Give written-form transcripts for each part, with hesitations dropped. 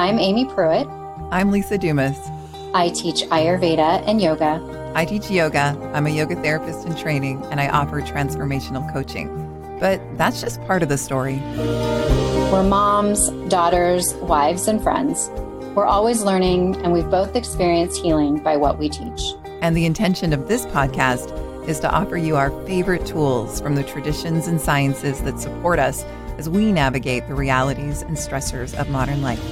I'm Aimee Pruitt. I'm Lisa Dumas. I teach Ayurveda and yoga. I teach yoga. I'm a yoga therapist in training, and I offer transformational coaching. But that's just part of the story. We're moms, daughters, wives, and friends. We're always learning, and we've both experienced healing by what we teach. And the intention of this podcast is to offer you our favorite tools from the traditions and sciences that support us as we navigate the realities and stressors of modern life.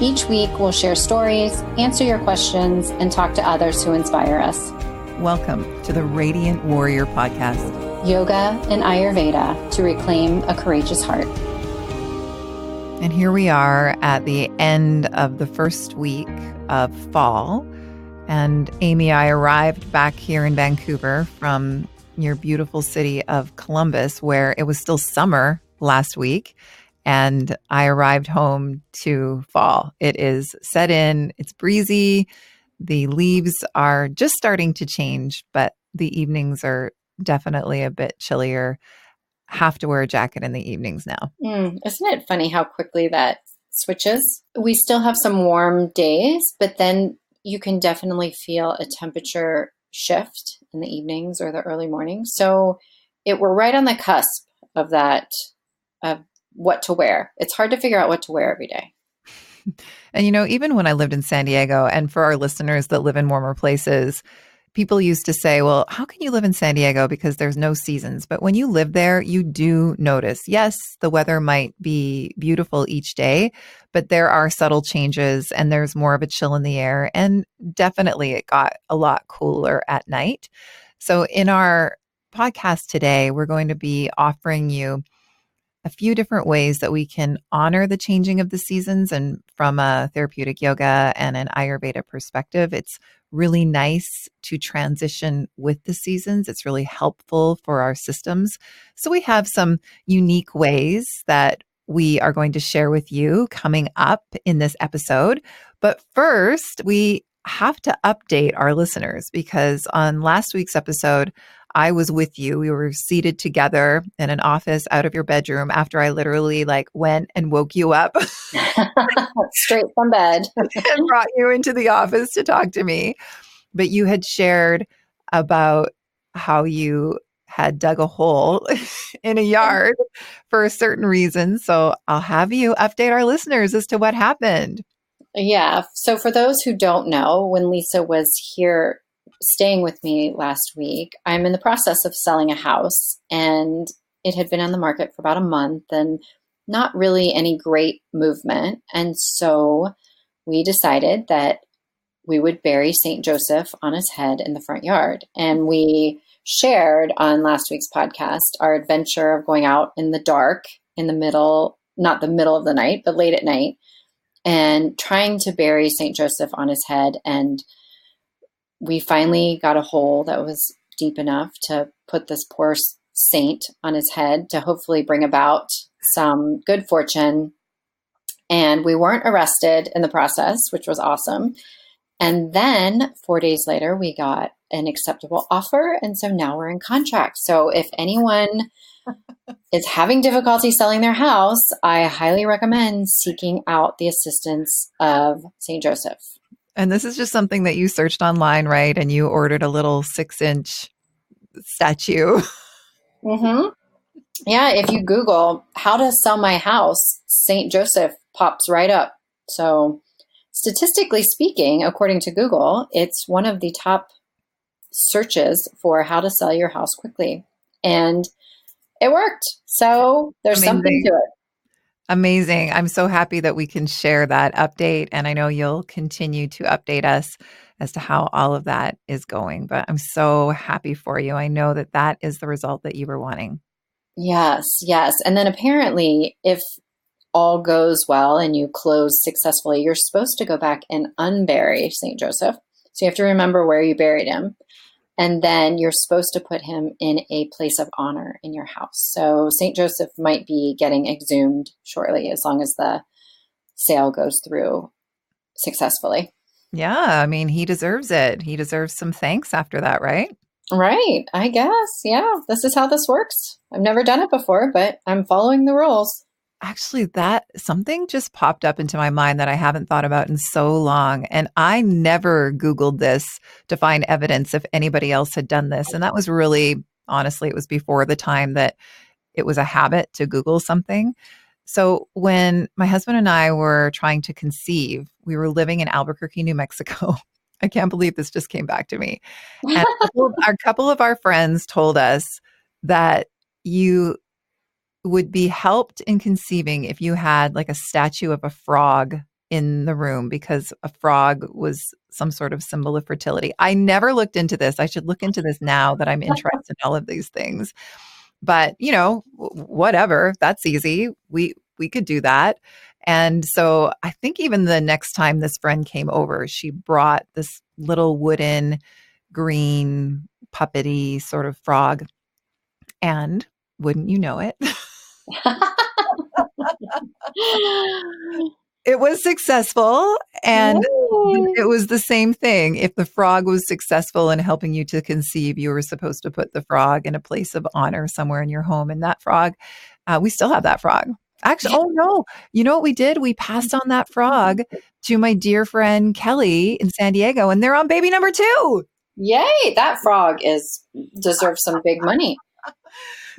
Each week, we'll share stories, answer your questions, and talk to others who inspire us. Welcome to the Radiant Warrior Podcast. Yoga and Ayurveda to reclaim a courageous heart. And here we are at the end of the first week of fall. And Aimee, I arrived back here in Vancouver from your beautiful city of Columbus, where it was still summer last week. And I arrived home to fall. It is set in, it's breezy. The leaves are just starting to change, but the evenings are definitely a bit chillier. Have to wear a jacket in the evenings now. Isn't it funny how quickly that switches? We still have some warm days, but then you can definitely feel a temperature shift in the evenings or the early mornings. So we're right on the cusp of that, of what to wear. It's hard to figure out what to wear every day. And, even when I lived in San Diego, and for our listeners that live in warmer places, people used to say, well, how can you live in San Diego? Because there's no seasons. But when you live there, you do notice, yes, the weather might be beautiful each day, but there are subtle changes and there's more of a chill in the air. And definitely it got a lot cooler at night. So in our podcast today, we're going to be offering you a few different ways that we can honor the changing of the seasons. And from a therapeutic yoga and an Ayurveda perspective, it's really nice to transition with the seasons. It's really helpful for our systems. So we have some unique ways that we are going to share with you coming up in this episode. But first, we have to update our listeners because on last week's episode, I was with you. We were seated together in an office out of your bedroom after I literally went and woke you up straight from bed and brought you into the office to talk to me. But you had shared about how you had dug a hole in a yard for a certain reason. So I'll have you update our listeners as to what happened. Yeah. So for those who don't know, when Lisa was here staying with me last week, I'm in the process of selling a house, and it had been on the market for about a month and not really any great movement. And so we decided that we would bury St. Joseph on his head in the front yard. And we shared on last week's podcast our adventure of going out in the dark in the middle, not the middle of the night, but late at night, and trying to bury St. Joseph on his head. And we finally got a hole that was deep enough to put this poor saint on his head to hopefully bring about some good fortune. And we weren't arrested in the process, which was awesome. And then 4 days later, we got an acceptable offer. And so now we're in contract. So if anyone is having difficulty selling their house, I highly recommend seeking out the assistance of St. Joseph. And this is just something that you searched online, right? And you ordered a little 6-inch statue. Mm-hmm. Yeah, if you Google how to sell my house, St. Joseph pops right up. So statistically speaking, according to Google, it's one of the top searches for how to sell your house quickly. And it worked. So there's something to it. Amazing. I'm so happy that we can share that update. And I know you'll continue to update us as to how all of that is going. But I'm so happy for you. I know that that is the result that you were wanting. Yes, yes. And then apparently, if all goes well and you close successfully, you're supposed to go back and unbury St. Joseph. So you have to remember where you buried him. And then you're supposed to put him in a place of honor in your house. So St. Joseph might be getting exhumed shortly, as long as the sale goes through successfully. Yeah, I mean, he deserves it. He deserves some thanks after that, right? Right, I guess. Yeah, this is how this works. I've never done it before, but I'm following the rules. Actually, that something just popped up into my mind that I haven't thought about in so long. And I never Googled this to find evidence if anybody else had done this. And that was really, honestly, it was before the time that it was a habit to Google something. So when my husband and I were trying to conceive, we were living in Albuquerque, New Mexico. I can't believe this just came back to me. And a couple of our friends told us that you would be helped in conceiving if you had like a statue of a frog in the room because a frog was some sort of symbol of fertility. I never looked into this. I should look into this now that I'm interested in all of these things. But, whatever, that's easy. We could do that. And so I think even the next time this friend came over, she brought this little wooden green puppety sort of frog. And wouldn't you know it? It was successful, and Yay. it was the same thing. If the frog was successful in helping you to conceive, you were supposed to put the frog in a place of honor somewhere in your home. And that frog, we still have that frog. Actually, oh no, you know what we did? We passed on that frog to my dear friend Kelly in San Diego, and they're on baby number 2. Yay, that frog deserves some big money.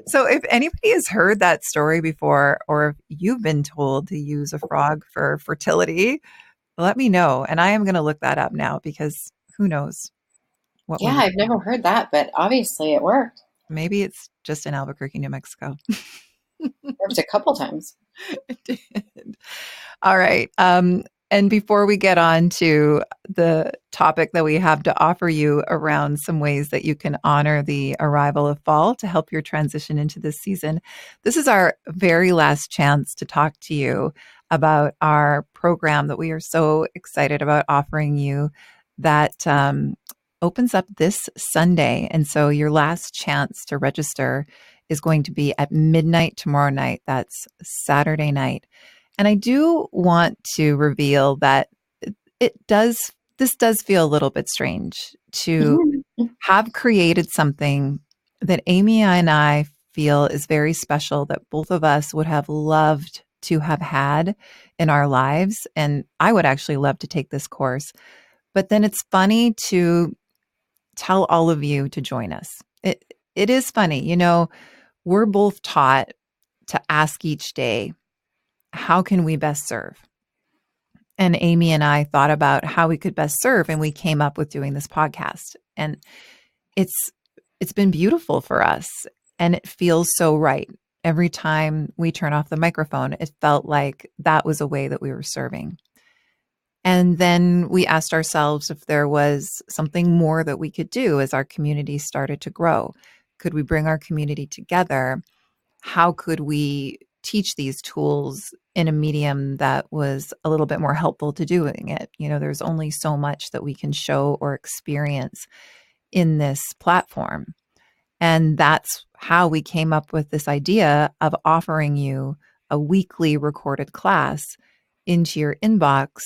So if anybody has heard that story before, or if you've been told to use a frog for fertility, let me know. And I am going to look that up now because who knows what we Yeah, would I've never heard that, but obviously it worked. maybe it's just in Albuquerque, New Mexico. Worked a couple times. It did. All right. And before we get on to the topic that we have to offer you around some ways that you can honor the arrival of fall to help your transition into this season, this is our very last chance to talk to you about our program that we are so excited about offering you that opens up this Sunday. And so your last chance to register is going to be at midnight tomorrow night. That's Saturday night. And I do want to reveal that this does feel a little bit strange to have created something that Aimee and I feel is very special that both of us would have loved to have had in our lives. And I would actually love to take this course. But then it's funny to tell all of you to join us. It is funny. We're both taught to ask each day, how can we best serve? And Aimee and I thought about how we could best serve, and we came up with doing this podcast. And it's been beautiful for us, and it feels so right. Every time we turn off the microphone, it felt like that was a way that we were serving. And then we asked ourselves if there was something more that we could do as our community started to grow. Could we bring our community together? How could we teach these tools in a medium that was a little bit more helpful to doing it? There's only so much that we can show or experience in this platform. And that's how we came up with this idea of offering you a weekly recorded class into your inbox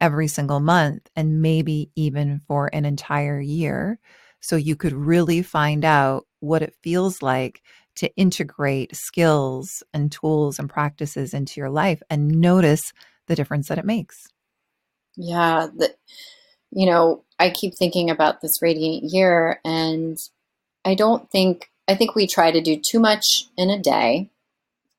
every single month, and maybe even for an entire year. So you could really find out what it feels like to integrate skills and tools and practices into your life and notice the difference that it makes. Yeah, I keep thinking about this radiant year, and I think we try to do too much in a day,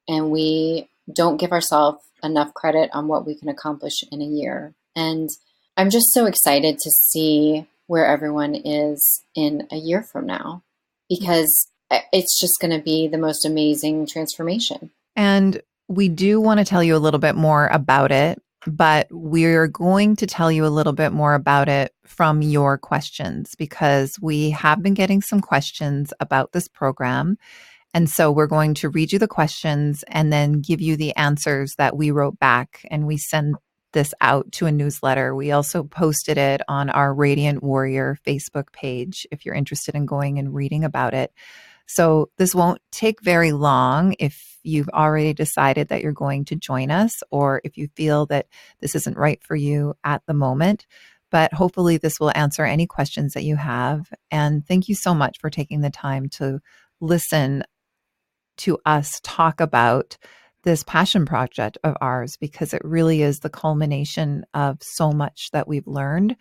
and we don't give ourselves enough credit on what we can accomplish in a year. And I'm just so excited to see where everyone is in a year from now, because it's just going to be the most amazing transformation. And we do want to tell you a little bit more about it, but we're going to tell you a little bit more about it from your questions, because we have been getting some questions about this program. And so we're going to read you the questions and then give you the answers that we wrote back. And we send this out to a newsletter. We also posted it on our Radiant Warrior Facebook page if you're interested in going and reading about it. So this won't take very long if you've already decided that you're going to join us, or if you feel that this isn't right for you at the moment. But hopefully this will answer any questions that you have. And thank you so much for taking the time to listen to us talk about this passion project of ours because it really is the culmination of so much that we've learned.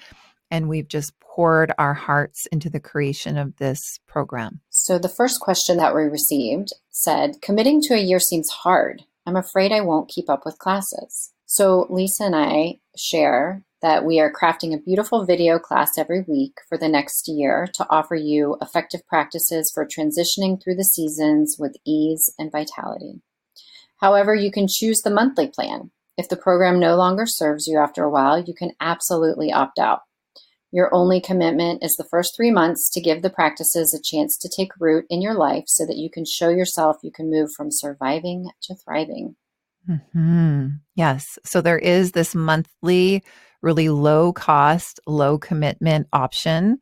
And we've just poured our hearts into the creation of this program. So the first question that we received said, committing to a year seems hard. I'm afraid I won't keep up with classes. So Lisa and I share that we are crafting a beautiful video class every week for the next year to offer you effective practices for transitioning through the seasons with ease and vitality. However, you can choose the monthly plan. If the program no longer serves you after a while, you can absolutely opt out. Your only commitment is the first 3 months to give the practices a chance to take root in your life so that you can show yourself you can move from surviving to thriving. Mm-hmm. Yes. So there is this monthly, really low cost, low commitment option.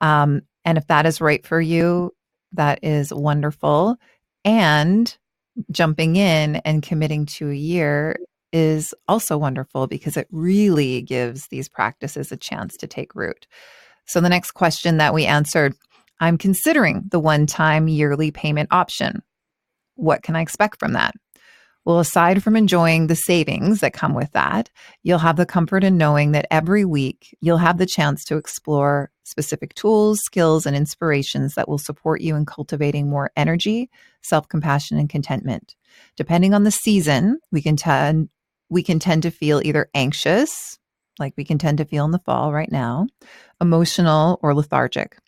And if that is right for you, that is wonderful. And jumping in and committing to a year is also wonderful because it really gives these practices a chance to take root. So the next question that we answered, I'm considering the one-time yearly payment option. What can I expect from that? Well, aside from enjoying the savings that come with that, you'll have the comfort in knowing that every week you'll have the chance to explore specific tools, skills, and inspirations that will support you in cultivating more energy, self-compassion, and contentment. Depending on the season, we can tend to feel either anxious, like we can tend to feel in the fall right now, emotional, or lethargic.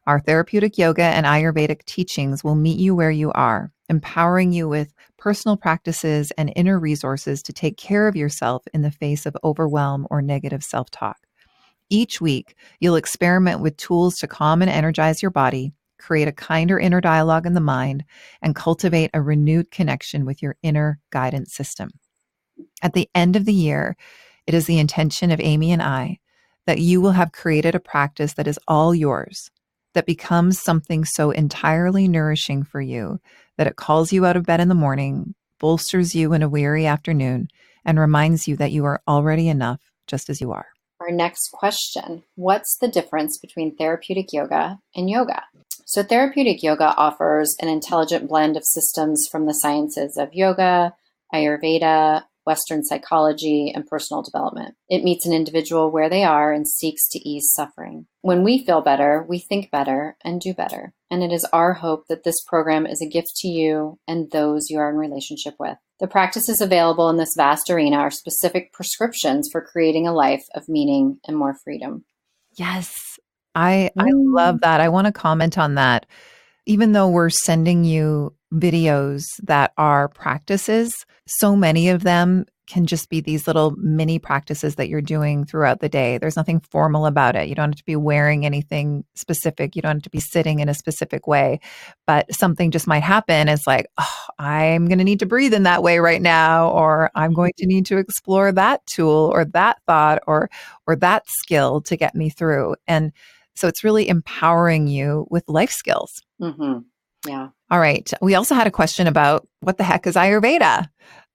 Our therapeutic yoga and Ayurvedic teachings will meet you where you are, empowering you with personal practices and inner resources to take care of yourself in the face of overwhelm or negative self-talk. Each week, you'll experiment with tools to calm and energize your body, create a kinder inner dialogue in the mind, and cultivate a renewed connection with your inner guidance system. At the end of the year, it is the intention of Aimee and I that you will have created a practice that is all yours, that becomes something so entirely nourishing for you that it calls you out of bed in the morning, bolsters you in a weary afternoon, and reminds you that you are already enough just as you are. Our next question, what's the difference between therapeutic yoga and yoga? So therapeutic yoga offers an intelligent blend of systems from the sciences of yoga, Ayurveda, Western psychology, and personal development. It meets an individual where they are and seeks to ease suffering. When we feel better, we think better and do better. And it is our hope that this program is a gift to you and those you are in relationship with. The practices available in this vast arena are specific prescriptions for creating a life of meaning and more freedom. Yes, I love that. I want to comment on that. Even though we're sending you videos that are practices, so many of them can just be these little mini practices that you're doing throughout the day. There's nothing formal about it. You don't have to be wearing anything specific. You don't have to be sitting in a specific way, but something just might happen. It's like, oh, I'm going to need to breathe in that way right now, or I'm going to need to explore that tool or that thought or that skill to get me through. And so it's really empowering you with life skills. Mm-hmm. Yeah. All right. We also had a question about what the heck is Ayurveda?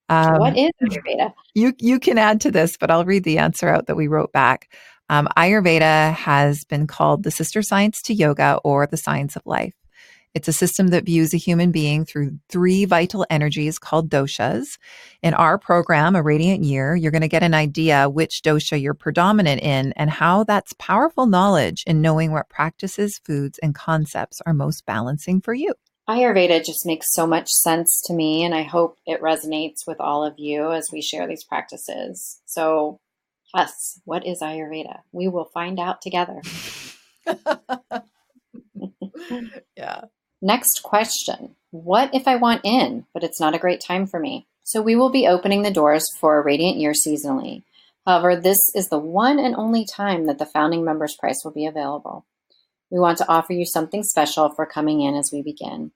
What is Ayurveda? You can add to this, but I'll read the answer out that we wrote back. Ayurveda has been called the sister science to yoga or the science of life. It's a system that views a human being through 3 vital energies called doshas. In our program, A Radiant Year, you're going to get an idea which dosha you're predominant in and how that's powerful knowledge in knowing what practices, foods, and concepts are most balancing for you. Ayurveda just makes so much sense to me, and I hope it resonates with all of you as we share these practices. So, yes, what is Ayurveda? We will find out together. Yeah. Next question. What if I want in, but it's not a great time for me? So we will be opening the doors for a Radiant Year seasonally. However, this is the one and only time that the founding members price will be available. We want to offer you something special for coming in as we begin.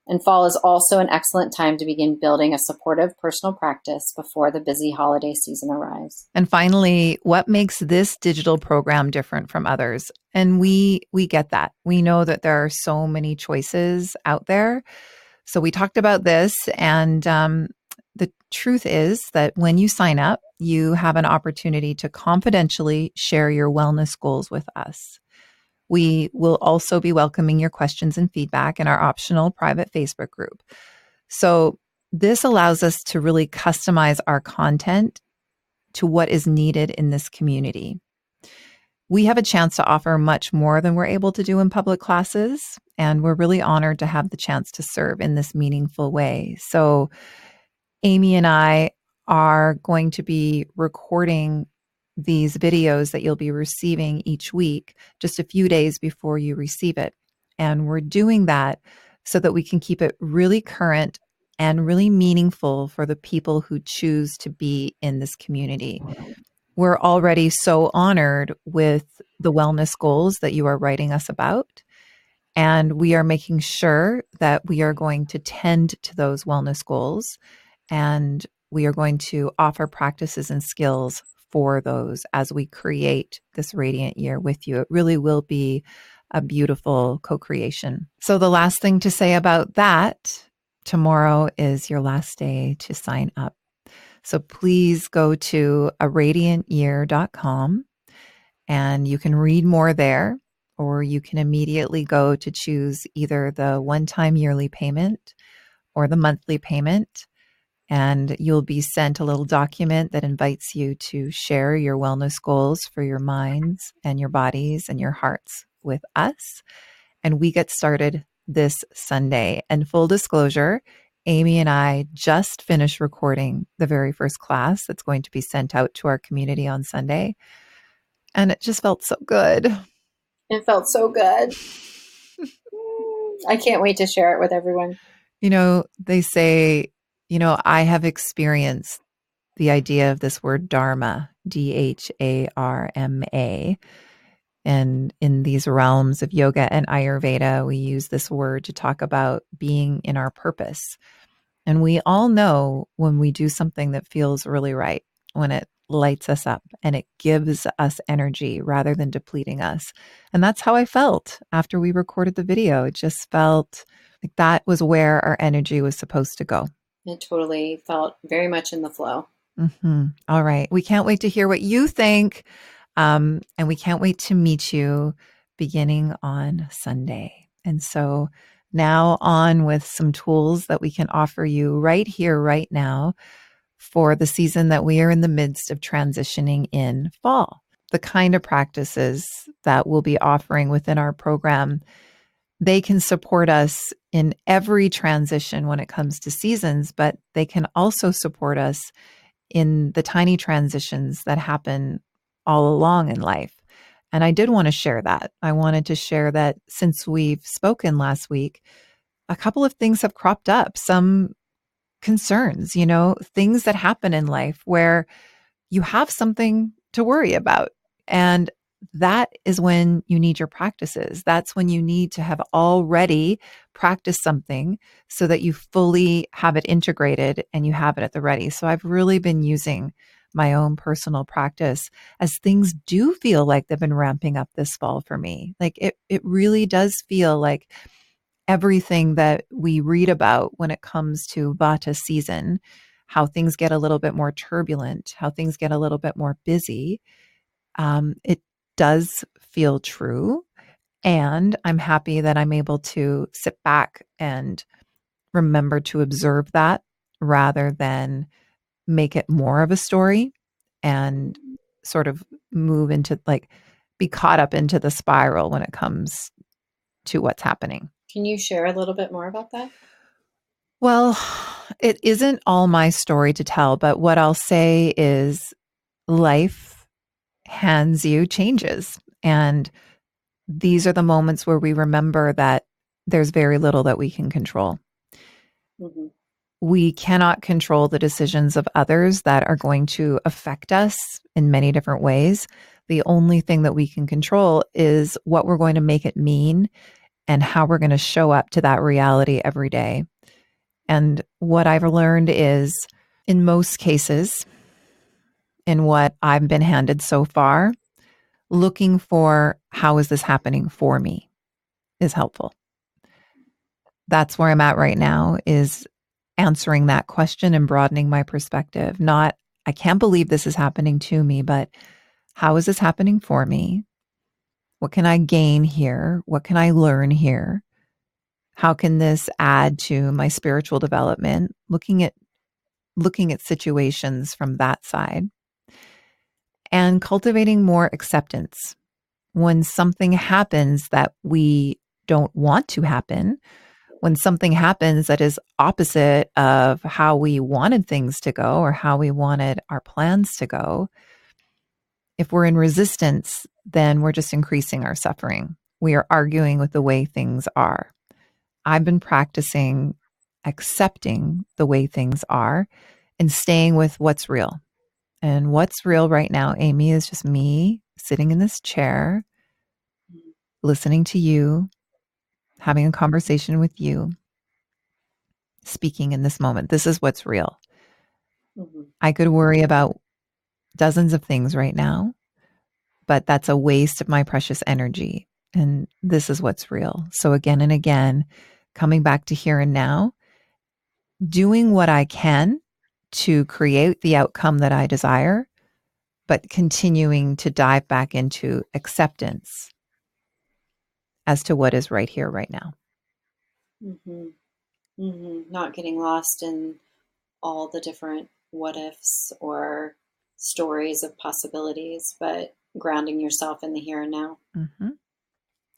And fall is also an excellent time to begin building a supportive personal practice before the busy holiday season arrives. And finally, what makes this digital program different from others? And we get that. We know that there are so many choices out there. So we talked about this, and the truth is that when you sign up, you have an opportunity to confidentially share your wellness goals with us. We will also be welcoming your questions and feedback in our optional private Facebook group. So This allows us to really customize our content to what is needed in this community. We have a chance to offer much more than we're able to do in public classes, and we're really honored to have the chance to serve in this meaningful way. So, Aimee and I are going to be recording these videos that you'll be receiving each week just a few days before you receive it. And we're doing that so that we can keep it really current and really meaningful for the people who choose to be in this community. We're already so honored with the wellness goals that you are writing us about. And we are making sure that we are going to tend to those wellness goals. And we are going to offer practices and skills for those as we create this radiant year with you. It really will be a beautiful co-creation. So the last thing to say about that, tomorrow is your last day to sign up. So please go to aradiantyear.com and you can read more there, or you can immediately go to choose either the one-time yearly payment or the monthly payment. And you'll be sent a little document that invites you to share your wellness goals for your minds and your bodies and your hearts with us. And we get started this Sunday. And full disclosure, Aimee and I just finished recording the very first class that's going to be sent out to our community on Sunday. And it just felt so good. It felt so good. I can't wait to share it with everyone. They say, I have experienced the idea of this word dharma, Dharma. And in these realms of yoga and Ayurveda, we use this word to talk about being in our purpose. And we all know when we do something that feels really right, when it lights us up and it gives us energy rather than depleting us. And that's how I felt after we recorded the video. It just felt like that was where our energy was supposed to go. It totally felt very much in the flow. Mm-hmm. All right. We can't wait to hear what you think. And we can't wait to meet you beginning on Sunday. And so now on with some tools that we can offer you right here, right now, for the season that we are in the midst of transitioning in fall. The kind of practices that we'll be offering within our program, they can support us in every transition when it comes to seasons, but they can also support us in the tiny transitions that happen all along in life. And I did want to share that. I wanted to share that since we've spoken last week, a couple of things have cropped up, some concerns, things that happen in life where you have something to worry about. And that is when you need your practices. That's when you need to have already practiced something so that you fully have it integrated and you have it at the ready. So I've really been using my own personal practice as things do feel like they've been ramping up this fall for me. Like it really does feel like everything that we read about when it comes to Vata season, how things get a little bit more turbulent, how things get a little bit more busy, it does feel true. And I'm happy that I'm able to sit back and remember to observe that rather than make it more of a story and sort of move into be caught up into the spiral when it comes to what's happening. Can you share a little bit more about that? Well, it isn't all my story to tell, but what I'll say is life hands you changes. And these are the moments where we remember that there's very little that we can control. Mm-hmm. We cannot control the decisions of others that are going to affect us in many different ways. The only thing that we can control is what we're going to make it mean and how we're going to show up to that reality every day. And what I've learned is, in most cases, in what I've been handed so far, looking for how is this happening for me is helpful. That's where I'm at right now, is answering that question and broadening my perspective. Not, I can't believe this is happening to me, but how is this happening for me? What can I gain here? What can I learn here? How can this add to my spiritual development? Looking at situations from that side and cultivating more acceptance. When something happens that we don't want to happen, when something happens that is opposite of how we wanted things to go or how we wanted our plans to go, if we're in resistance, then we're just increasing our suffering. We are arguing with the way things are. I've been practicing accepting the way things are and staying with what's real. And what's real right now, Aimee, is just me sitting in this chair, listening to you, having a conversation with you, speaking in this moment. This is what's real. Mm-hmm. I could worry about dozens of things right now, but that's a waste of my precious energy. And this is what's real. So again and again, coming back to here and now, doing what I can to create the outcome that I desire, but continuing to dive back into acceptance as to what is right here, right now. Mm-hmm. Mm-hmm. Not getting lost in all the different what ifs or stories of possibilities, but grounding yourself in the here and now. Mm-hmm.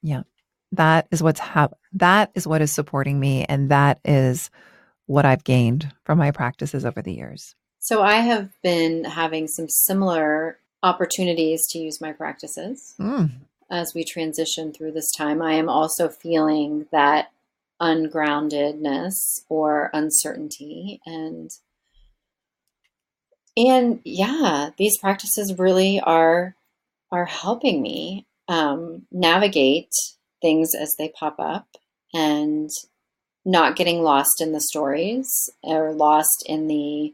Yeah. That is that is what is supporting me. And that is what I've gained from my practices over the years. So I have been having some similar opportunities to use my practices as we transition through this time. I am also feeling that ungroundedness or uncertainty, and yeah, these practices really are helping me navigate things as they pop up and not getting lost in the stories or lost in the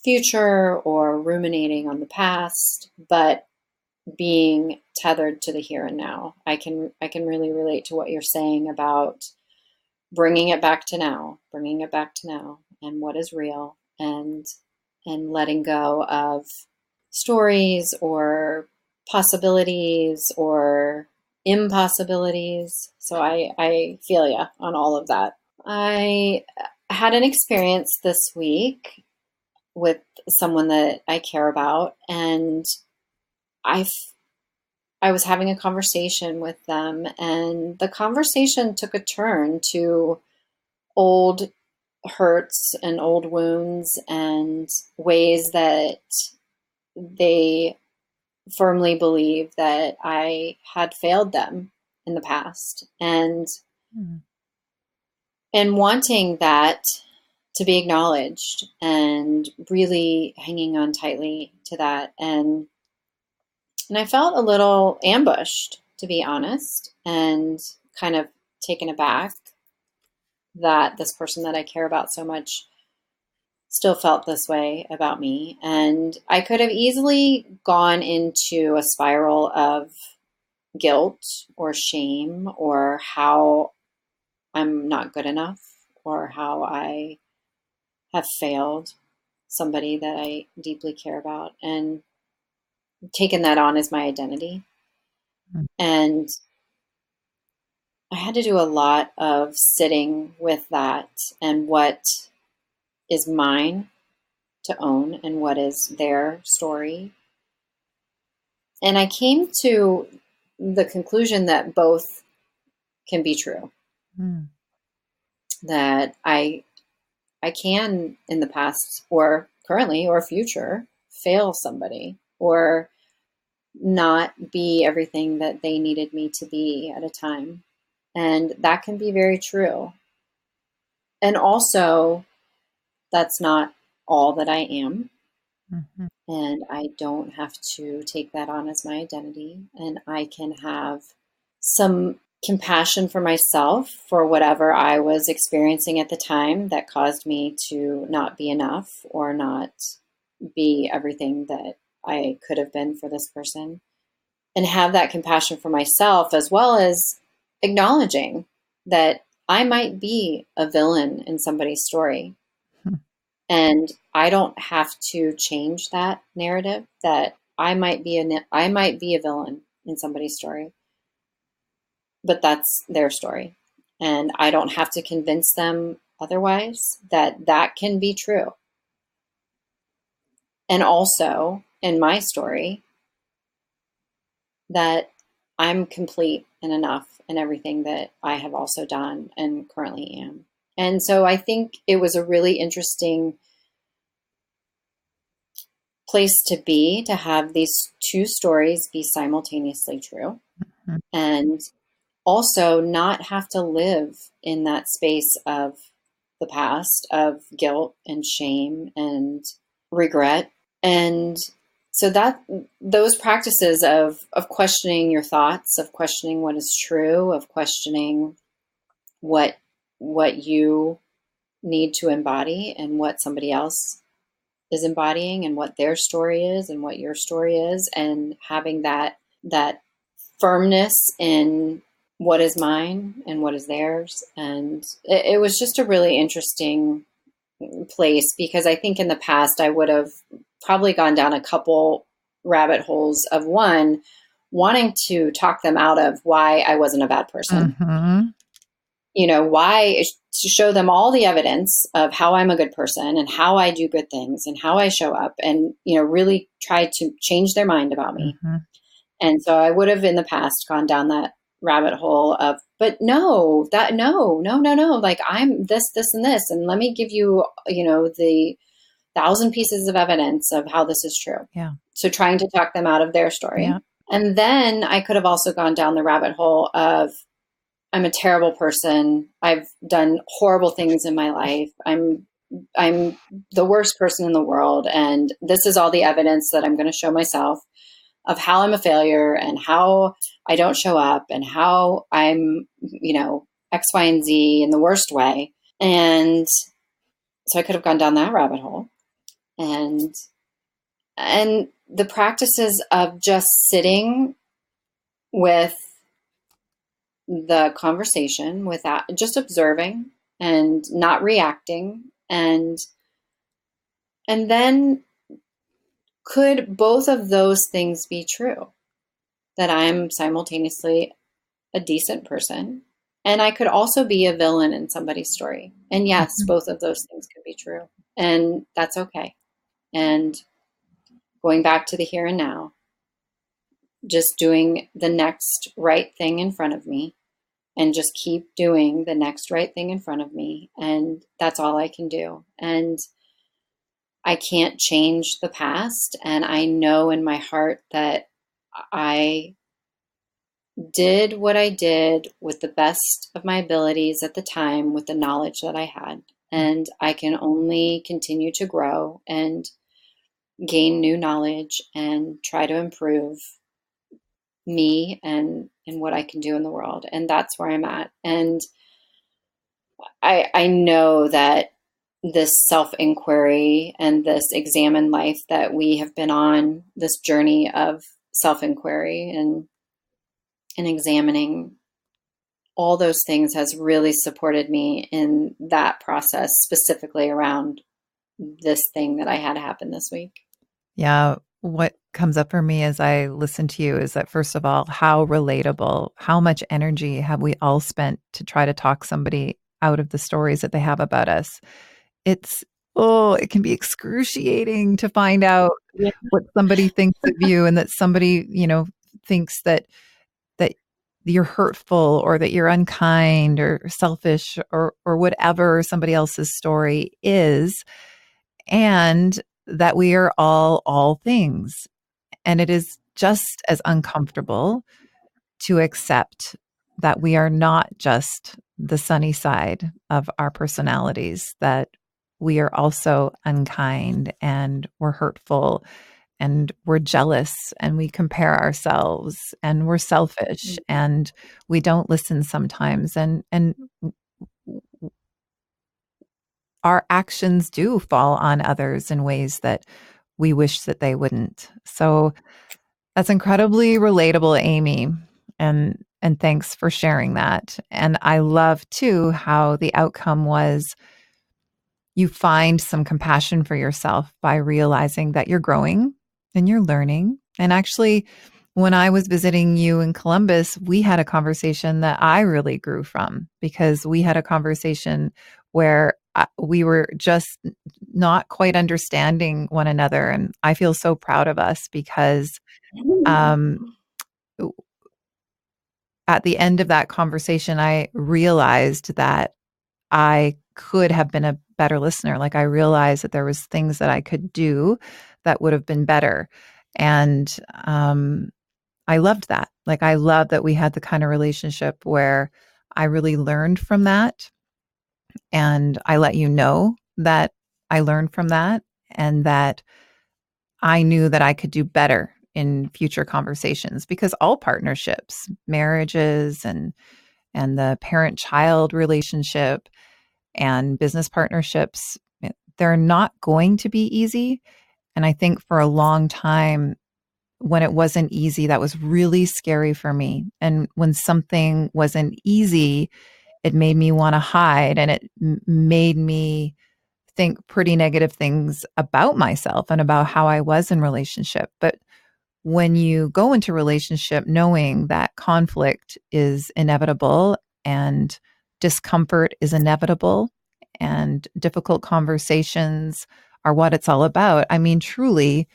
future or ruminating on the past, but being tethered to the here and now. I can really relate to what you're saying about bringing it back to now and what is real, and letting go of stories or possibilities or impossibilities. So I feel ya on all of that. I had an experience this week with someone that I care about, and I I was having a conversation with them, and the conversation took a turn to old hurts and old wounds and ways that they firmly believe that I had failed them in the past, and wanting that to be acknowledged and really hanging on tightly to that. And I felt a little ambushed, to be honest, and kind of taken aback that this person that I care about so much still felt this way about me. And I could have easily gone into a spiral of guilt or shame or how I'm not good enough or how I have failed somebody that I deeply care about, and taken that on as my identity. And I had to do a lot of sitting with that and what is mine to own and what is their story. And I came to the conclusion that both can be true. That I can, in the past or currently or future, fail somebody or not be everything that they needed me to be at a time. And that can be very true. And also, that's not all that I am. Mm-hmm. And I don't have to take that on as my identity. And I can have some compassion for myself for whatever I was experiencing at the time that caused me to not be enough or not be everything that I could have been for this person. And have that compassion for myself, as well as acknowledging that I might be a villain in somebody's story. And I don't have to change that narrative that I might be a villain in somebody's story, but that's their story. and I don't have to convince them otherwise, that that can be true. And also, in my story, that I'm complete and enough in everything that I have also done and currently am. And so I think it was a really interesting place to be, to have these two stories be simultaneously true, Mhm. and also not have to live in that space of the past, of guilt and shame and regret. And so that those practices of questioning your thoughts, of questioning what is true, of questioning what what you need to embody and what somebody else is embodying, and what their story is and what your story is, and having that firmness in what is mine and what is theirs. And it was just a really interesting place, because I think in the past I would have probably gone down a couple rabbit holes of, one, wanting to talk them out of why I wasn't a bad person. Mhm. Why, to show them all the evidence of how I'm a good person and how I do good things and how I show up, and, really try to change their mind about me. Mhm. And so I would have in the past gone down that rabbit hole of, but no, that, no, no, no, no, like, I'm this, this, and this. And let me give you, the 1,000 pieces of evidence of how this is true. Yeah. So trying to talk them out of their story. Yeah. And then I could have also gone down the rabbit hole of, I'm a terrible person. I've done horrible things in my life. I'm the worst person in the world. And this is all the evidence that I'm going to show myself of how I'm a failure and how I don't show up and how I'm, X, Y, and Z in the worst way. And so I could have gone down that rabbit hole. And the practices of just sitting with the conversation, without just observing and not reacting, and then, could both of those things be true, that I'm simultaneously a decent person, and I could also be a villain in somebody's story. And yes, Mhm. both of those things could be true, and that's okay. And going back to the here and now, just doing the next right thing in front of me, and just keep doing the next right thing in front of me. And that's all I can do. And I can't change the past. And I know in my heart that I did what I did with the best of my abilities at the time, with the knowledge that I had. And I can only continue to grow and gain new knowledge and try to improve me and what I can do in the world. And that's where I'm at. And I know that this self inquiry and this examine life that we have been on, this journey of self inquiry and examining all those things, has really supported me in that process, specifically around this thing that I had happen this week. Yeah. What comes up for me as I listen to you is that, first of all, how relatable, how much energy have we all spent to try to talk somebody out of the stories that they have about us? It's, oh, it can be excruciating to find out Yeah. what somebody thinks of you, and that somebody, thinks that you're hurtful, or that you're unkind or selfish, or whatever somebody else's story is, and that we are all things. And it is just as uncomfortable to accept that we are not just the sunny side of our personalities, that we are also unkind, and we're hurtful, and we're jealous, and we compare ourselves, and we're selfish, and we don't listen sometimes, and our actions do fall on others in ways that we wish that they wouldn't. So that's incredibly relatable, Aimee. And thanks for sharing that. And I love too how the outcome was you find some compassion for yourself by realizing that you're growing and you're learning. And actually, when I was visiting you in Columbus, we had a conversation that I really grew from, because we had a conversation where we were just not quite understanding one another. And I feel so proud of us because um, at the end of that conversation, I realized that I could have been a better listener. Like, I realized that there was things that I could do that would have been better. And I loved that. Like, I love that we had the kind of relationship where I really learned from that. And I let you know that I learned from that, and that I knew that I could do better in future conversations, because all partnerships, marriages and the parent-child relationship and business partnerships, they're not going to be easy. And I think for a long time, when it wasn't easy, that was really scary for me. And when something wasn't easy, it made me want to hide, and it made me think pretty negative things about myself and about how I was in relationship. But when you go into relationship knowing that conflict is inevitable and discomfort is inevitable and difficult conversations are what it's all about. I mean, truly,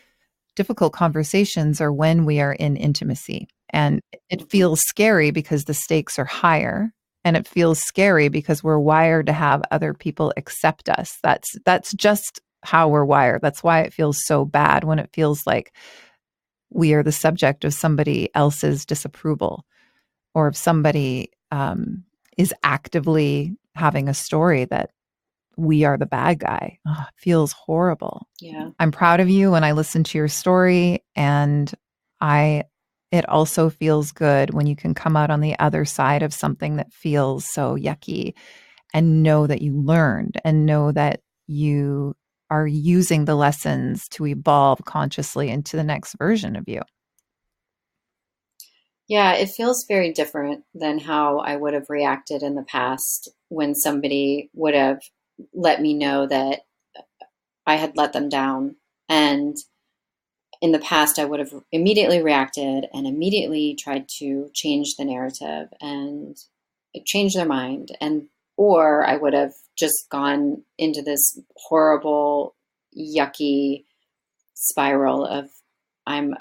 difficult conversations are when we are in intimacy. And it feels scary because the stakes are higher. And it feels scary because we're wired to have other people accept us. That's just how we're wired. That's why it feels so bad when it feels like we are the subject of somebody else's disapproval, or if somebody is actively having a story that we are the bad guy. Oh, it feels horrible. Yeah. I'm proud of you when I listen to your story, and I it also feels good when you can come out on the other side of something that feels so yucky, and know that you learned, and know that you are using the lessons to evolve consciously into the next version of you. Yeah, it feels very different than how I would have reacted in the past when somebody would have let me know that I had let them down. And in the past, I would have immediately reacted and immediately tried to change the narrative and change their mind. And, or I would have just gone into this horrible, yucky spiral of I'm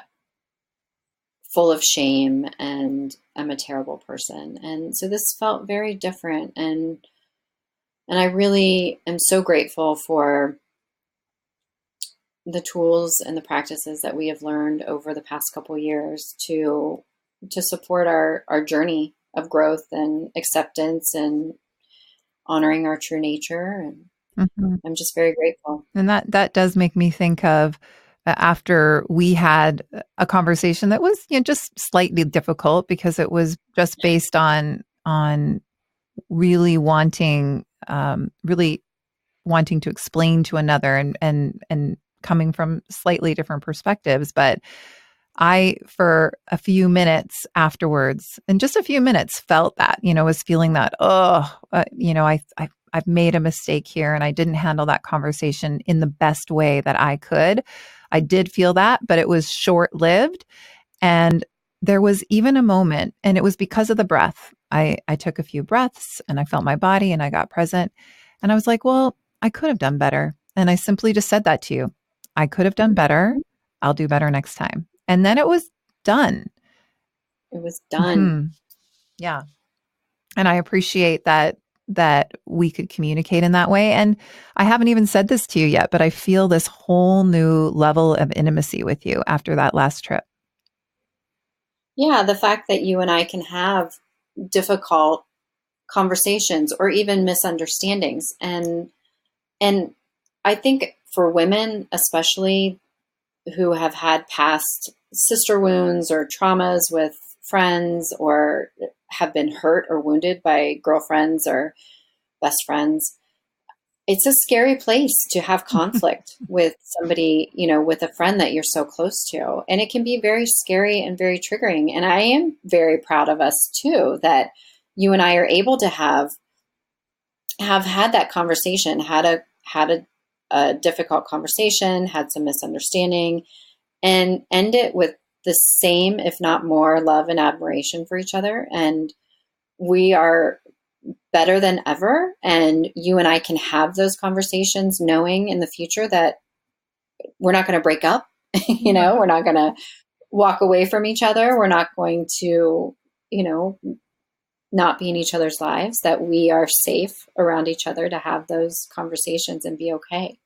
full of shame and I'm a terrible person. And so this felt very different. And I really am so grateful for the tools and the practices that we have learned over the past couple years to support our journey of growth and acceptance and honoring our true nature. And Mhm. I'm just very grateful. And that does make me think of after we had a conversation that was, just slightly difficult, because it was just based on really wanting to explain to another, and coming from slightly different perspectives. But I, for a few minutes afterwards, and just a few minutes, felt that, was feeling that, I've made a mistake here, and I didn't handle that conversation in the best way that I could. I did feel that, but it was short lived. And there was even a moment, and it was because of the breath. I took a few breaths, and I felt my body, and I got present. And I was like, well, I could have done better. And I simply just said that to you. I could have done better. I'll do better next time. And then it was done. It was done. Hmm. Yeah. And I appreciate that we could communicate in that way. And I haven't even said this to you yet, but I feel this whole new level of intimacy with you after that last trip. Yeah, the fact that you and I can have difficult conversations or even misunderstandings. And I think for women especially who have had past sister wounds or traumas with friends or have been hurt or wounded by girlfriends or best friends, it's a scary place to have conflict with somebody, with a friend that you're so close to. And it can be very scary and very triggering. And I am very proud of us too, that you and I are able to have had that conversation, had a difficult conversation, had some misunderstanding, and end it with the same, if not more, love and admiration for each other. And we are better than ever. And you and I can have those conversations knowing in the future that we're not going to break up. We're not going to walk away from each other. We're not going to, not be in each other's lives, that we are safe around each other to have those conversations and be okay.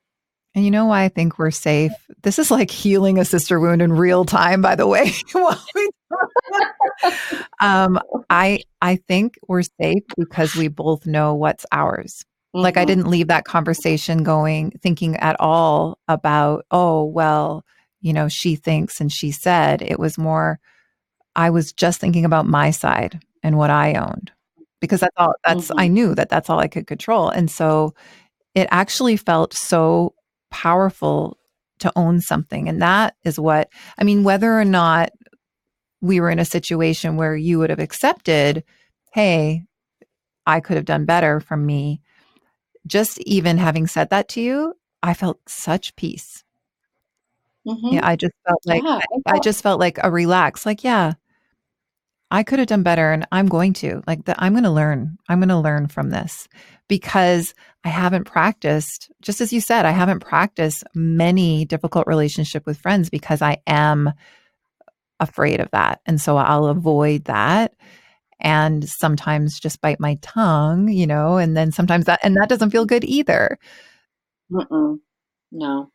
And you know why I think we're safe? This is like healing a sister wound in real time, by the way. I think we're safe because we both know what's ours. Mm-hmm. Like I didn't leave that conversation thinking at all about, oh, well, she thinks and she said. It was more, I was just thinking about my side and what I owned, because I knew that that's all I could control. And so it actually felt so powerful to own something. And that is whether or not we were in a situation where you would have accepted, hey, I could have done better from me. Just even having said that to you, I felt such peace. Mm-hmm. Yeah, I just felt like a relax, like, yeah, I could have done better and I'm going to. I'm going to learn. I'm going to learn from this, because I haven't practiced, just as you said, I haven't practiced many difficult relationships with friends because I am afraid of that. And so I'll avoid that and sometimes just bite my tongue, and then sometimes that doesn't feel good either. No.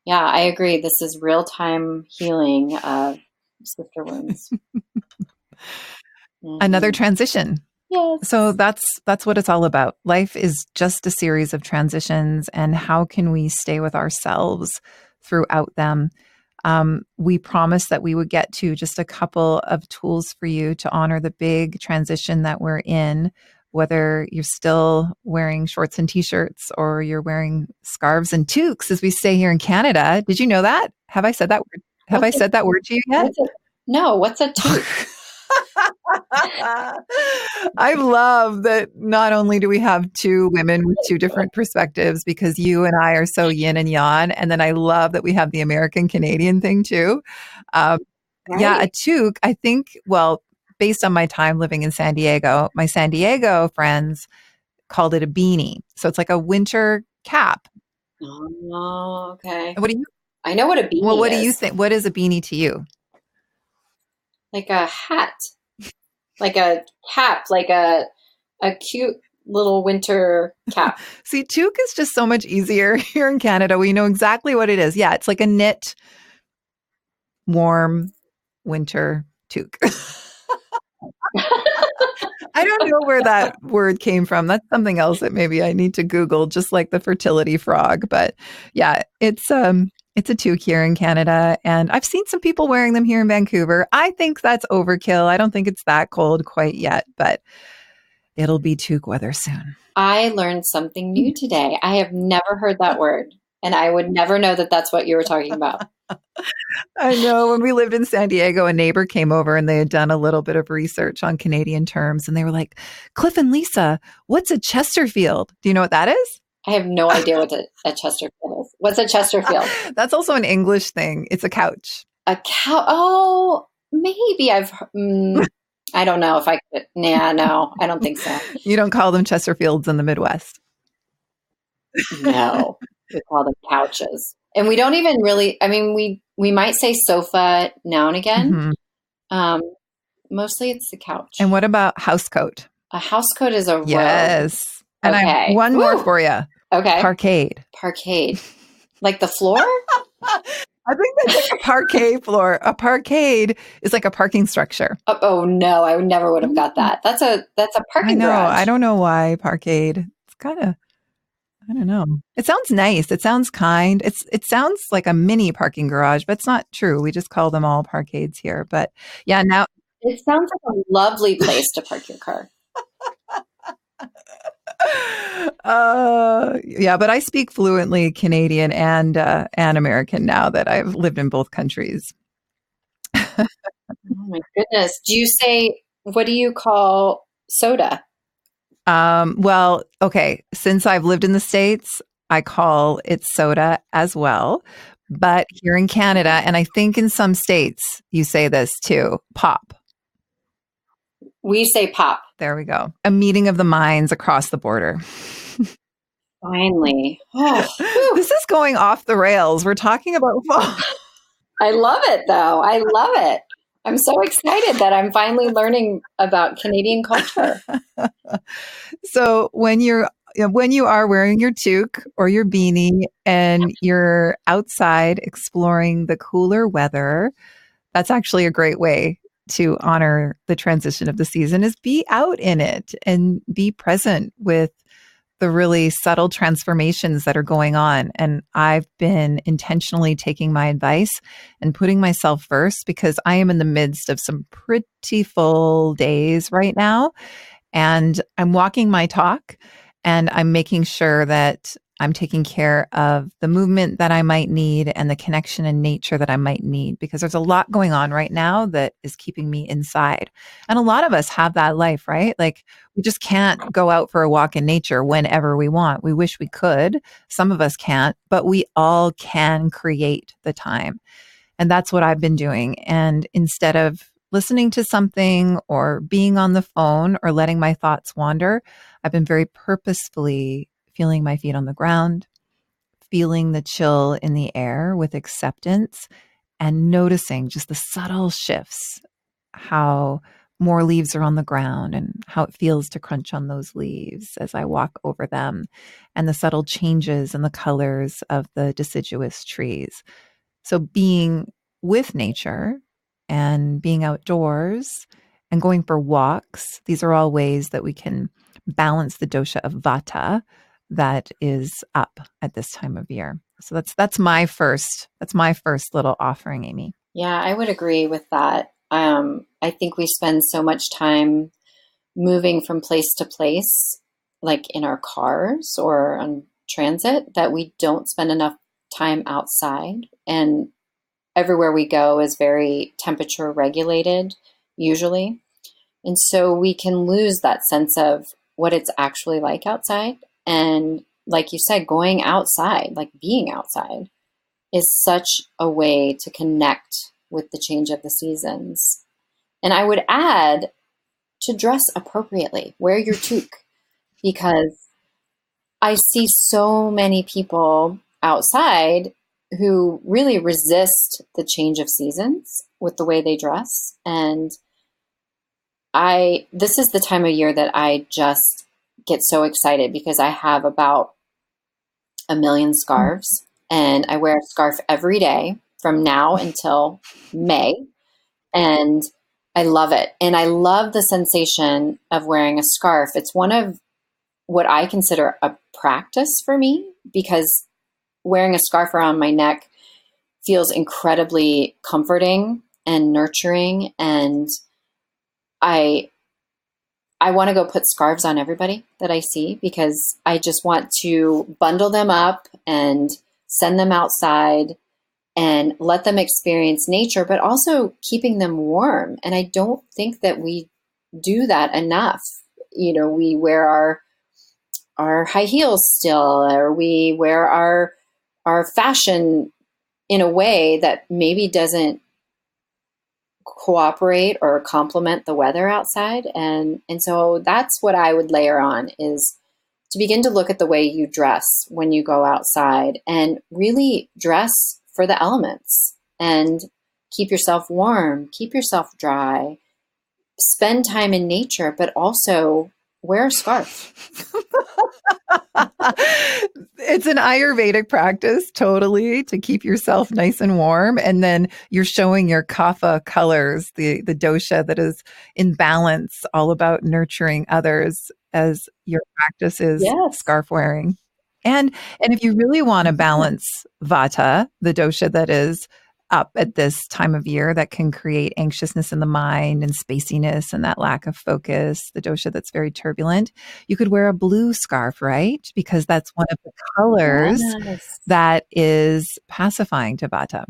Yeah, I agree. This is real-time healing of sister wounds. Another transition. Yes. So that's what it's all about. Life is just a series of transitions, and how can we stay with ourselves throughout them? We promised that we would get to just a couple of tools for you to honor the big transition that we're in, whether you're still wearing shorts and t-shirts or you're wearing scarves and toques, as we say here in Canada. Did you know that? Have I said that word? Have I said that word to you yet? No, what's a toque? I love that not only do we have two women with two different perspectives, because you and I are so yin and yang, and then I love that we have the American-Canadian thing too. Right. Yeah, a toque, I think, based on my time living in San Diego, my San Diego friends called it a beanie. So it's like a winter cap. Oh, okay. I know what a beanie is. Well, what do you think? What is a beanie to you? Like a hat. Like a cap, like a cute little winter cap. See, toque is just so much easier here in Canada. We know exactly what it is. Yeah, it's like a knit, warm winter toque. I don't know where that word came from. That's something else that maybe I need to Google, just like the fertility frog. But yeah, it's a toque here in Canada, and I've seen some people wearing them here in Vancouver. I think that's overkill. I don't think it's that cold quite yet, but it'll be toque weather soon. I learned something new today. I have never heard that word, and I would never know that that's what you were talking about. I know. When we lived in San Diego, a neighbor came over and they had done a little bit of research on Canadian terms, and they were like, Cliff and Lisa, what's a Chesterfield? Do you know what that is? I have no idea what a Chesterfield is. What's a Chesterfield? That's also an English thing. It's a couch. A couch? Oh, maybe I don't know if I could. Nah, no, I don't think so. You don't call them Chesterfields in the Midwest? No, we call them couches. And we don't even really, we might say sofa now and again. Mm-hmm. Mostly it's the couch. And what about housecoat? A housecoat is a robe. Yes. And okay. I have one more for you. Okay. Parkade. Like the floor? I think that's like a parquet floor. A parkade is like a parking structure. Oh no, I never would have got that. That's a parking garage. I don't know why parkade. It's kind of, I don't know. It sounds nice. It sounds kind. It sounds like a mini parking garage, but it's not true. We just call them all parkades here. But yeah, now it sounds like a lovely place to park your car. Yeah, but I speak fluently Canadian and American now that I've lived in both countries. Oh my goodness. What do you call soda? Well, okay. Since I've lived in the States, I call it soda as well. But here in Canada, and I think in some states, you say this too, pop. We say pop. There we go. A meeting of the minds across the border. Finally. Oh, This is going off the rails. We're talking about fall. I love it, though. I love it. I'm so excited that I'm finally learning about Canadian culture. So when you are wearing your toque or your beanie and you're outside exploring the cooler weather, that's actually a great way to honor the transition of the season is be out in it and be present with the really subtle transformations that are going on. And I've been intentionally taking my advice and putting myself first because I am in the midst of some pretty full days right now. And I'm walking my talk and I'm making sure that I'm taking care of the movement that I might need and the connection in nature that I might need because there's a lot going on right now that is keeping me inside. And a lot of us have that life, right? Like we just can't go out for a walk in nature whenever we want. We wish we could. Some of us can't, but we all can create the time. And that's what I've been doing. And instead of listening to something or being on the phone or letting my thoughts wander, I've been very purposefully feeling my feet on the ground, feeling the chill in the air with acceptance, and noticing just the subtle shifts, how more leaves are on the ground and how it feels to crunch on those leaves as I walk over them, and the subtle changes in the colors of the deciduous trees. So being with nature and being outdoors and going for walks, these are all ways that we can balance the dosha of vata that is up at this time of year. So that's my first little offering, Aimee. Yeah, I would agree with that. I think we spend so much time moving from place to place, like in our cars or on transit, that we don't spend enough time outside. And everywhere we go is very temperature regulated, usually. And so we can lose that sense of what it's actually like outside. And like you said, going outside, like being outside, is such a way to connect with the change of the seasons. And I would add to dress appropriately, wear your toque, because I see so many people outside who really resist the change of seasons with the way they dress. And this is the time of year that I just get so excited because I have about a million scarves and I wear a scarf every day from now until May. And I love it. And I love the sensation of wearing a scarf. It's one of what I consider a practice for me because wearing a scarf around my neck feels incredibly comforting and nurturing. And I want to go put scarves on everybody that I see because I just want to bundle them up and send them outside and let them experience nature, but also keeping them warm. And I don't think that we do that enough. You know, we wear our high heels still, or we wear our fashion in a way that maybe doesn't cooperate or complement the weather outside. And so that's what I would layer on is to begin to look at the way you dress when you go outside and really dress for the elements and keep yourself warm, keep yourself dry, spend time in nature, but also wear a scarf. It's an Ayurvedic practice, totally, to keep yourself nice and warm. And then you're showing your kapha colors, the dosha that is in balance, all about nurturing others as your practice is Yes. scarf wearing. And if you really want to balance vata, the dosha that is up at this time of year that can create anxiousness in the mind and spaciness and that lack of focus, the dosha that's very turbulent, you could wear a blue scarf, right? Because that's one of the colors Yes. that is pacifying to vata.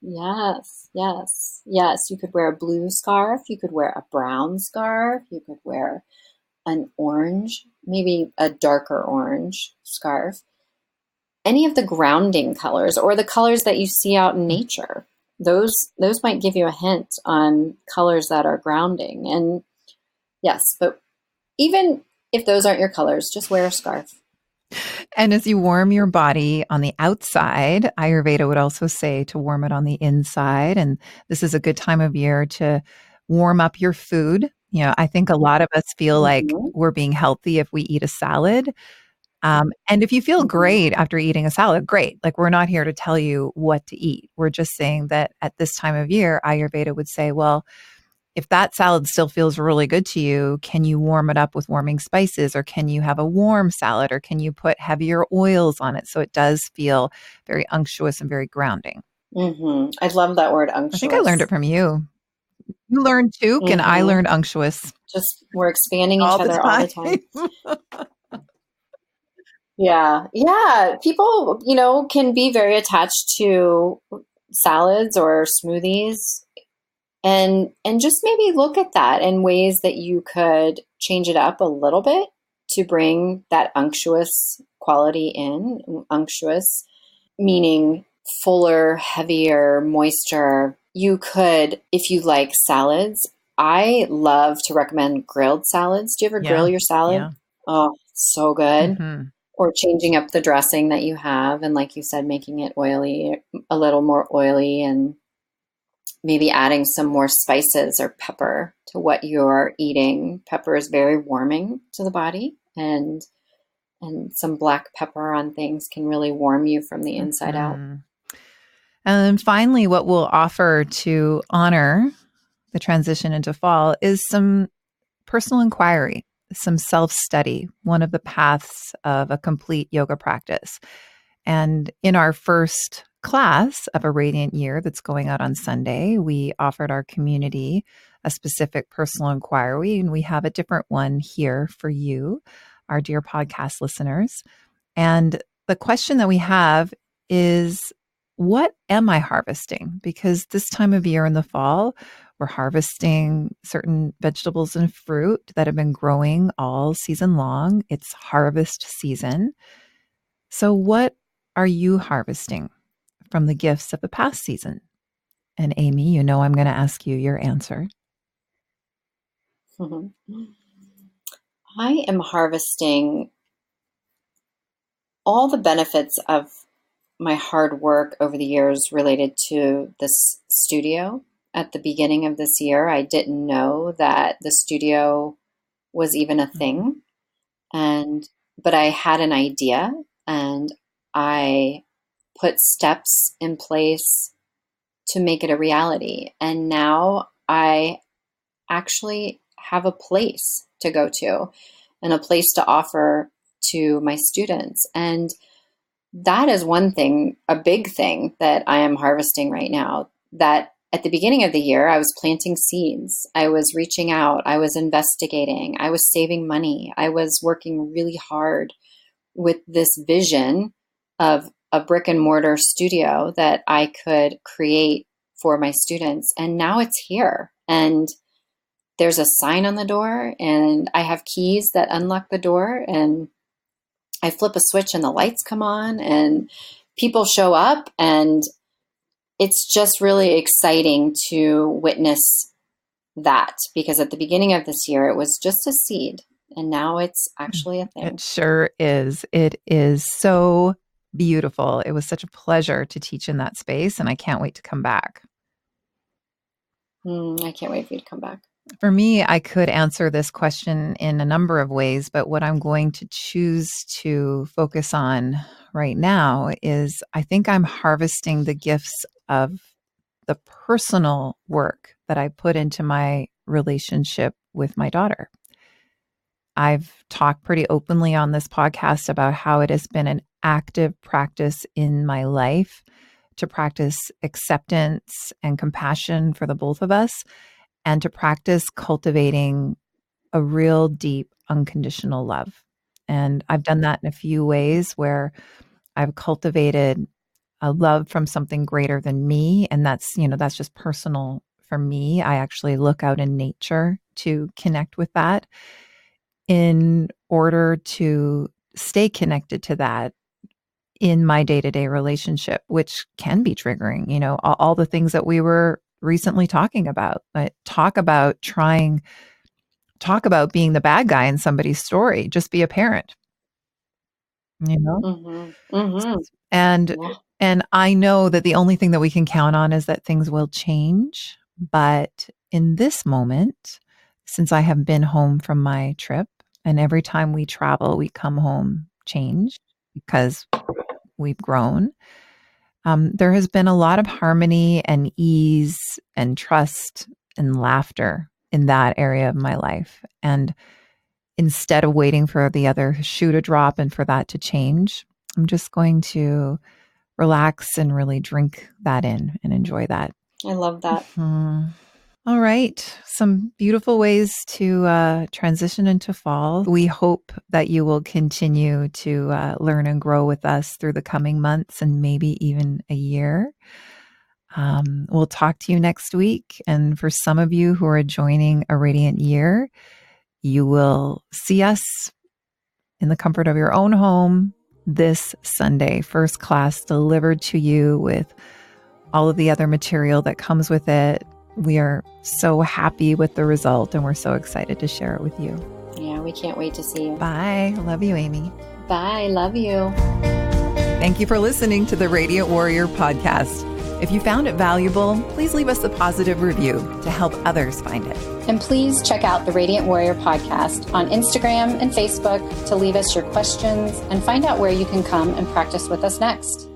Yes, yes, yes. You could wear a blue scarf. You could wear a brown scarf. You could wear an orange, maybe a darker orange scarf. any of the grounding colors or the colors that you see out in nature. Those might give you a hint on colors that are grounding. And yes, but even if those aren't your colors, just wear a scarf. And as you warm your body on the outside, Ayurveda would also say to warm it on the inside. And this is a good time of year to warm up your food. You know, I think a lot of us feel like Mm-hmm. we're being healthy if we eat a salad. And if you feel Mm-hmm. great after eating a salad, great. Like, we're not here to tell you what to eat. We're just saying that at this time of year, Ayurveda would say, well, if that salad still feels really good to you, can you warm it up with warming spices, or can you have a warm salad, or can you put heavier oils on it so it does feel very unctuous and very grounding? Mm-hmm. I love that word, I think I learned unctuous. it from you. You learned Took and I Mm-hmm. learned unctuous Just we're expanding each all the other all the time. time. Yeah. Yeah. People, can be very attached to salads or smoothies, and just maybe look at that in ways that you could change it up a little bit to bring that unctuous quality in. Unctuous meaning fuller, heavier, moisture. You could, if you like salads, I love to recommend grilled salads. Do you ever grill Yeah. your salad? Yeah. Oh, so good. Hmm. Or changing up the dressing that you have, and like you said, making it oily, a little more oily, and maybe adding some more spices or pepper to what you're eating. Pepper is very warming to the body, and some black pepper on things can really warm you from the inside out. Hmm. And then finally, what we'll offer to honor the transition into fall is some personal inquiry, some self study, one of the paths of a complete yoga practice. And in our first class of a Radiant Year that's going out on Sunday, we offered our community a specific personal inquiry, and we have a different one here for you, our dear podcast listeners. And the question that we have is, what am I harvesting? Because this time of year in the fall, we're harvesting certain vegetables and fruit that have been growing all season long. It's harvest season. So, what are you harvesting from the gifts of the past season? And Aimee, you know I'm going to ask you your answer. Mhm. I am harvesting all the benefits of my hard work over the years related to this studio. At the beginning of this year, I didn't know that the studio was even a Mhm. thing. But I had an idea, and I put steps in place to make it a reality. And now I actually have a place to go to and a place to offer to my students. And that is one thing, a big thing that I am harvesting right now. That at the beginning of the year, I was planting seeds. I was reaching out. I was investigating. I was saving money. I was working really hard with this vision of a brick and mortar studio that I could create for my students. And now it's here. And there's a sign on the door, and I have keys that unlock the door, and I flip a switch and the lights come on, and people show up, and it's just really exciting to witness that, because at the beginning of this year it was just a seed, and now it's actually a It thing. sure is. It is so beautiful. It was such a pleasure to teach in that space, and I can't wait to come back. I can't wait for you to come back. For me, I could answer this question in a number of ways, but what I'm going to choose to focus on right now is, I think I'm harvesting the gifts of the personal work that I put into my relationship with my daughter. I've talked pretty openly on this podcast about how it has been an active practice in my life to practice acceptance and compassion for the both of us, and to practice cultivating a real deep, unconditional love. And I've done that in a few ways where I've cultivated a love from something greater than me. And that's just personal for me. I actually look out in nature to connect with that. In order to stay connected to that, in my day-to-day relationship, which can be triggering, all the things that we were recently talking about. Talk about being the bad guy in somebody's story. Just be a parent, Mm-hmm. Mm-hmm. And Yeah. and I know that the only thing that we can count on is that things will change. But in this moment, since I have been home from my trip, and every time we travel, we come home changed because we've grown. There has been a lot of harmony and ease and trust and laughter in that area of my life. And instead of waiting for the other shoe to drop and for that to change, I'm just going to relax and really drink that in and enjoy that. I love that. Mm-hmm. All right. Some beautiful ways to transition into fall. We hope that you will continue to learn and grow with us through the coming months and maybe even a year. We'll talk to you next week. And for some of you who are joining a Radiant Year, you will see us in the comfort of your own home this Sunday, first class, delivered to you with all of the other material that comes with it. We are so happy with the result, and we're so excited to share it with you. Yeah, we can't wait to see you. Bye. Love you, Aimee. Bye. Love you. Thank you for listening to the Radiant Warrior podcast. If you found it valuable, please leave us a positive review to help others find it. And please check out the Radiant Warrior podcast on Instagram and Facebook to leave us your questions and find out where you can come and practice with us next.